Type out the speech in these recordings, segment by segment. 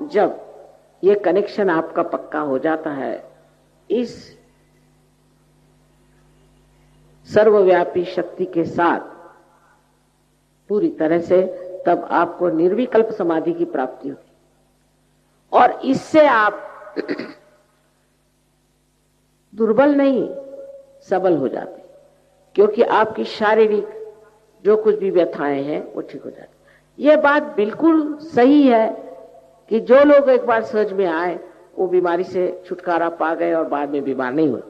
जब ये कनेक्शन आपका पक्का हो जाता है इस सर्वव्यापी शक्ति के साथ पूरी तरह से, तब आपको निर्विकल्प समाधि की प्राप्ति होगी और इससे आप दुर्बल नहीं सबल हो जाते, क्योंकि आपकी शारीरिक जो कुछ भी व्यथाएं हैं वो ठीक हो जाती। यह बात बिल्कुल सही है कि जो लोग एक बार सहज में आए वो बीमारी से छुटकारा पा गए और बाद में बीमार नहीं हुए।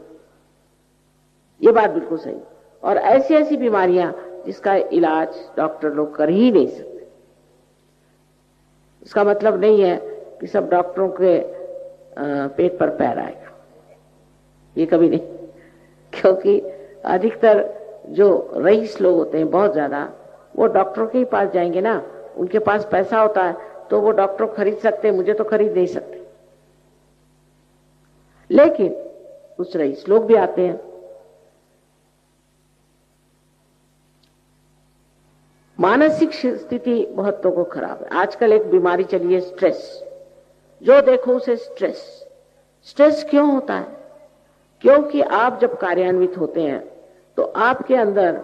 ये बात बिल्कुल सही। और ऐसी ऐसी बीमारियां जिसका इलाज डॉक्टर लोग कर ही नहीं सकते। इसका मतलब नहीं है कि सब डॉक्टरों के पेट पर पैर आएगा, ये कभी नहीं, क्योंकि अधिकतर जो रईस लोग होते हैं बहुत ज्यादा, वो डॉक्टरों के ही पास जाएंगे ना। उनके पास पैसा होता है तो वो डॉक्टर खरीद सकते हैं, मुझे तो खरीद नहीं सकते। लेकिन कुछ रईस लोग भी आते हैं। मानसिक स्थिति बहुत लोगों को खराब है। आजकल एक बीमारी चली है स्ट्रेस, जो देखो उसे स्ट्रेस। स्ट्रेस क्यों होता है? क्योंकि आप जब कार्यान्वित होते हैं तो आपके अंदर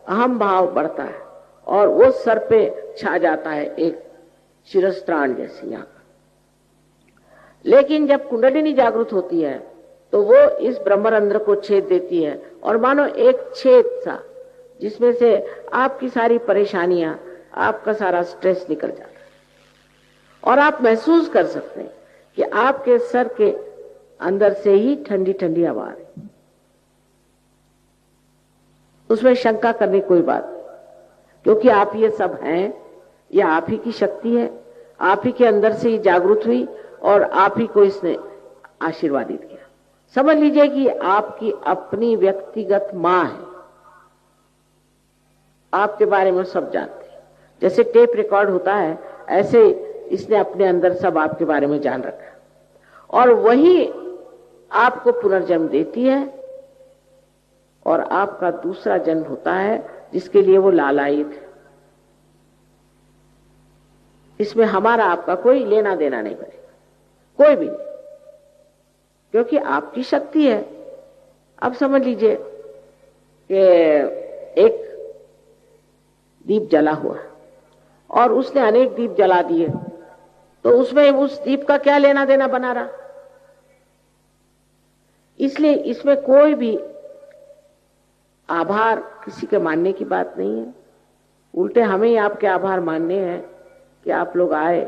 अहम भाव बढ़ता है और वो सर पे छा जाता है एक शिरस्त्राण जैसी यहां पर। लेकिन जब कुंडलिनी जागृत होती है तो वो इस ब्रह्मरंध्र को छेद देती है और मानो एक छेद सा, जिसमें से आपकी सारी परेशानियां, आपका सारा स्ट्रेस निकल जाता है और आप महसूस कर सकते हैं कि आपके सर के अंदर से ही ठंडी ठंडी हवा आ रही। उसमें शंका करने की कोई बात नहीं, क्योंकि आप ये सब हैं, ये आप ही की शक्ति है, आप ही के अंदर से ही जागृत हुई और आप ही को इसने आशीर्वादित किया। समझ लीजिए कि आपकी अपनी व्यक्तिगत मां है, आपके बारे में सब जानते हैं। जैसे टेप रिकॉर्ड होता है, ऐसे इसने अपने अंदर सब आपके बारे में जान रखा है और वही आपको पुनर्जन्म देती है और आपका दूसरा जन्म होता है जिसके लिए वो लालायित है। इसमें हमारा आपका कोई लेना देना नहीं पड़ेगा, कोई भी नहीं, क्योंकि आपकी शक्ति है। अब समझ लीजिए कि एक दीप जला हुआ और उसने अनेक दीप जला दिए, तो उसमें उस दीप का क्या लेना देना बना रहा? इसलिए इसमें कोई भी आभार किसी के मानने की बात नहीं है। उल्टे हमें ही आपके आभार मानने हैं कि आप लोग आए